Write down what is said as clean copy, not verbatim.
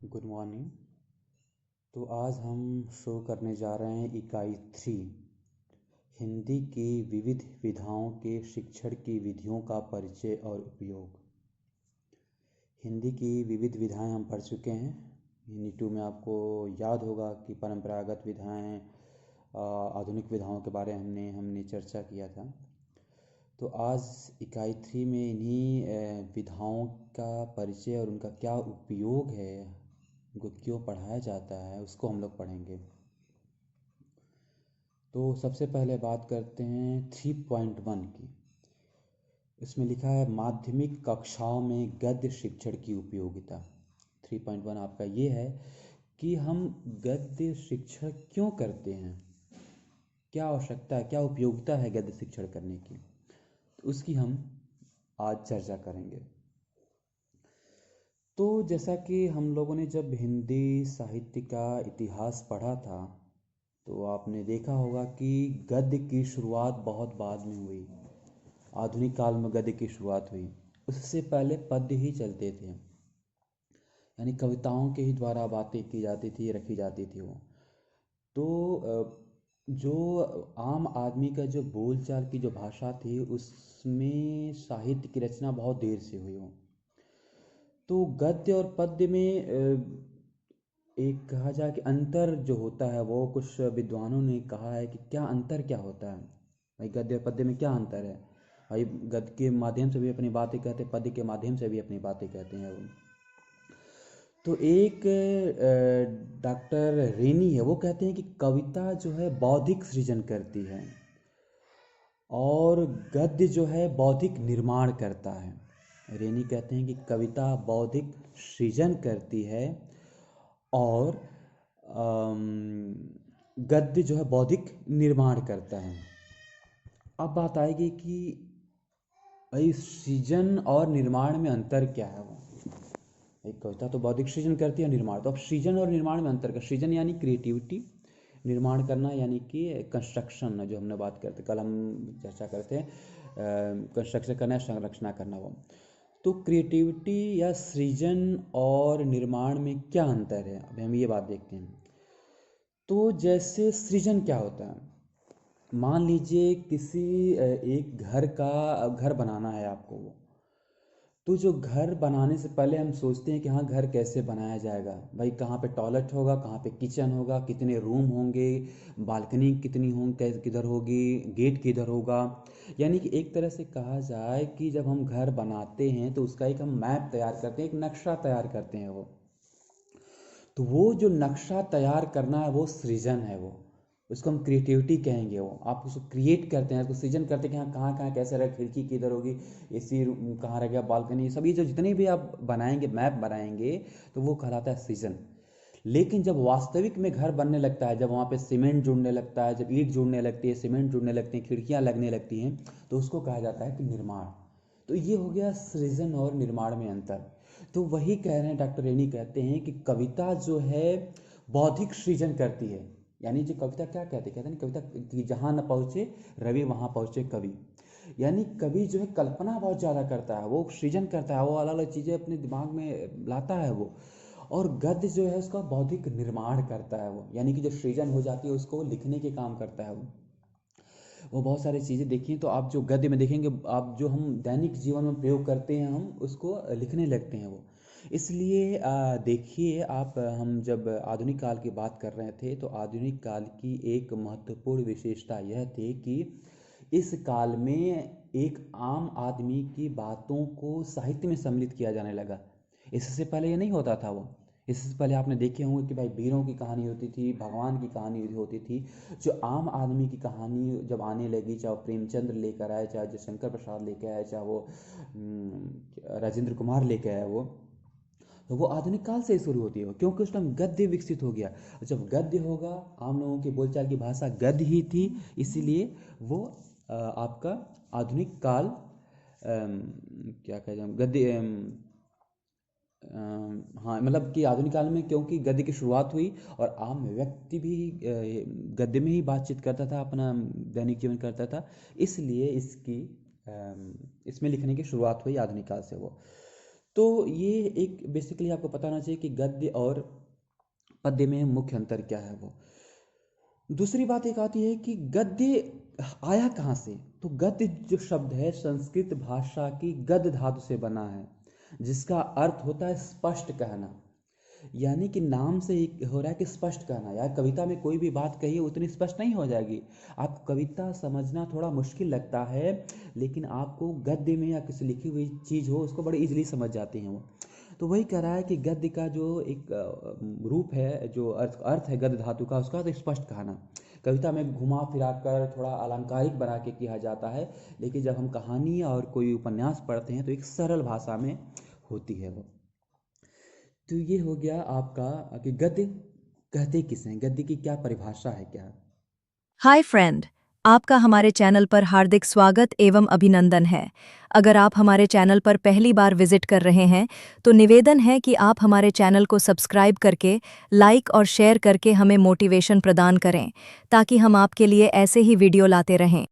Good morning. तो आज हम शो करने जा रहे हैं इकाई 3 हिंदी की विविध विधाओं के शिक्षण की विधियों का परिचय और उपयोग। हिंदी की विविध विधाएं हम पढ़ चुके हैं। यूनिट 2 में आपको याद होगा कि परंपरागत विधाएं, आधुनिक विधाओं के बारे में हमने चर्चा किया था। तो आज इकाई 3 में इन्हीं विधाओं का परिचय और उनका क्या उपयोग है, उनको क्यों पढ़ाया जाता है, उसको हम लोग पढ़ेंगे। तो सबसे पहले बात करते हैं 3.1 की। इसमें लिखा है माध्यमिक कक्षाओं में गद्य शिक्षण की उपयोगिता। 3.1 आपका ये है कि हम गद्य शिक्षण क्यों करते हैं, क्या आवश्यकता है, क्या उपयोगिता है गद्य शिक्षण करने की, तो उसकी हम आज चर्चा करेंगे। तो जैसा कि हम लोगों ने जब हिंदी साहित्य का इतिहास पढ़ा था तो आपने देखा होगा कि गद्य की शुरुआत बहुत बाद में हुई। आधुनिक काल में गद्य की शुरुआत हुई, उससे पहले पद्य ही चलते थे, यानी कविताओं के ही द्वारा बातें की जाती थी, रखी जाती थी वो। तो जो आम आदमी का जो बोलचाल की जो भाषा थी उसमें साहित्य की रचना बहुत देर से हुई हो। तो गद्य और पद्य में एक कहा जाए कि अंतर जो होता है, वो कुछ विद्वानों ने कहा है कि क्या अंतर क्या होता है भाई, गद्य और पद्य में क्या अंतर है भाई। गद्य के माध्यम से भी अपनी बातें कहते हैं, पद्य के माध्यम से भी अपनी बातें कहते हैं वो। तो एक डॉक्टर रेनी है, वो कहते हैं कि कविता जो है बौद्धिक सृजन करती है और गद्य जो है बौद्धिक निर्माण करता है। रेनी कहते हैं कि कविता बौद्धिक सृजन करती है और गद्य जो है बौद्धिक निर्माण करता है। अब बात आएगी कि भाई सृजन और निर्माण में अंतर क्या है। वो एक कविता तो बौद्धिक सृजन करती है, निर्माण तो। अब सृजन और निर्माण में अंतर का, सृजन यानी क्रिएटिविटी, निर्माण करना यानी कि कंस्ट्रक्शन, जो हमने बात करते कल हम चर्चा करते हैं, कंस्ट्रक्शन करना, संरचना करना। वो तो क्रिएटिविटी या सृजन और निर्माण में क्या अंतर है, अभी हम ये बात देखते हैं। तो जैसे सृजन क्या होता है, मान लीजिए किसी एक घर बनाना है आपको। वो तो जो घर बनाने से पहले हम सोचते हैं कि हाँ घर कैसे बनाया जाएगा भाई, कहाँ पे टॉयलेट होगा, कहाँ पे किचन होगा, कितने रूम होंगे, बालकनी कितनी होंगी, किधर होगी, गेट किधर होगा। यानी कि एक तरह से कहा जाए कि जब हम घर बनाते हैं तो उसका एक हम मैप तैयार करते हैं, एक नक्शा तैयार करते हैं वो। तो वो जो नक्शा तैयार करना है वो सृजन है। वो उसको हम क्रिएटिविटी कहेंगे। वो आप उसको क्रिएट करते हैं, उसको सृजन करते हैं कि हाँ कहाँ कहाँ कैसे रहे, खिड़की किधर होगी, एसी रूम कहाँ रह गया, बालकनी, सभी जो जितने भी आप बनाएंगे, मैप बनाएंगे, तो वो कहलाता है सृजन। लेकिन जब वास्तविक में घर बनने लगता है, जब वहाँ पे सीमेंट जुड़ने लगता है, जब ईंट जुड़ने लगती है, सीमेंट जुड़ने लगती है, खिड़कियाँ लगने लगती हैं, तो उसको कहा जाता है कि निर्माण। तो ये हो गया सृजन और निर्माण में अंतर। तो वही कह रहे हैं, डॉक्टर रेनी कहते हैं कि कविता जो है बौद्धिक सृजन करती है। यानी जो कविता क्या कहते हैं कविता कि जहाँ न पहुँचे रवि वहाँ पहुँचे कवि। यानी कवि जो है कल्पना बहुत ज़्यादा करता है, वो सृजन करता है, वो अलग अलग चीज़ें अपने दिमाग में लाता है वो। और गद्य जो है उसका बौद्धिक निर्माण करता है वो, यानी कि जो सृजन हो जाती है उसको लिखने के काम करता है वो बहुत सारी चीज़ें देखिए। तो आप जो गद्य में देखेंगे, आप जो हम दैनिक जीवन में प्रयोग करते हैं, हम उसको लिखने लगते हैं वो। इसलिए देखिए आप, हम जब आधुनिक काल की बात कर रहे थे तो आधुनिक काल की एक महत्वपूर्ण विशेषता यह थी कि इस काल में एक आम आदमी की बातों को साहित्य में सम्मिलित किया जाने लगा। इससे पहले ये नहीं होता था वो। इससे पहले आपने देखे होंगे कि भाई वीरों की कहानी होती थी, भगवान की कहानी होती थी। जो आम आदमी की कहानी जब आने लगी, चाहे वो प्रेमचंद्र लेकर आए, चाहे जो शंकर प्रसाद लेकर आए, चाहे वो राजेंद्र कुमार लेकर आए, वो तो वो आधुनिक काल से ही शुरू होती है, क्योंकि उस टाइम गद्य विकसित हो गया। जब गद्य होगा, आम लोगों की बोलचाल की भाषा गद्य ही थी, इसीलिए वो आपका आधुनिक काल, क्या कहते हैं, गद्य, हाँ मतलब कि आधुनिक काल में क्योंकि गद्य की शुरुआत हुई और आम व्यक्ति भी गद्य में ही बातचीत करता था, अपना दैनिक जीवन करता था, इसलिए इसमें लिखने की शुरुआत हुई आधुनिक काल से वो। तो ये एक बेसिकली आपको पता होना चाहिए कि गद्य और पद्य में मुख्य अंतर क्या है वो। दूसरी बात एक आती है कि गद्य आया कहाँ से। तो गद्य जो शब्द है संस्कृत भाषा की गद्य धातु से बना है, जिसका अर्थ होता है स्पष्ट कहना। यानी कि नाम से एक हो रहा है कि स्पष्ट कहना। यार कविता में कोई भी बात कही उतनी स्पष्ट नहीं हो जाएगी। आप कविता समझना थोड़ा मुश्किल लगता है, लेकिन आपको गद्य में या किसी लिखी हुई चीज़ हो उसको बड़ी इजीली समझ जाती हैं वो। तो वही कह रहा है कि गद्य का जो एक रूप है, जो अर्थ है गद्य धातु का, उसका तो स्पष्ट कहना। कविता में घुमा फिरा कर थोड़ा अलंकारिक बना के किया जाता है, लेकिन जब हम कहानी और कोई उपन्यास पढ़ते हैं तो एक सरल भाषा में होती है वो। तो ये हो गया आपका कि गद्य कहते किसे हैं, गद्य की क्या परिभाषा है क्या। हाय फ्रेंड, आपका हमारे चैनल पर हार्दिक स्वागत एवं अभिनंदन है। अगर आप हमारे चैनल पर पहली बार विजिट कर रहे हैं तो निवेदन है कि आप हमारे चैनल को सब्सक्राइब करके, लाइक और शेयर करके हमें मोटिवेशन प्रदान करें, ताकि हम आपके लिए ऐसे ही वीडियो लाते रहें।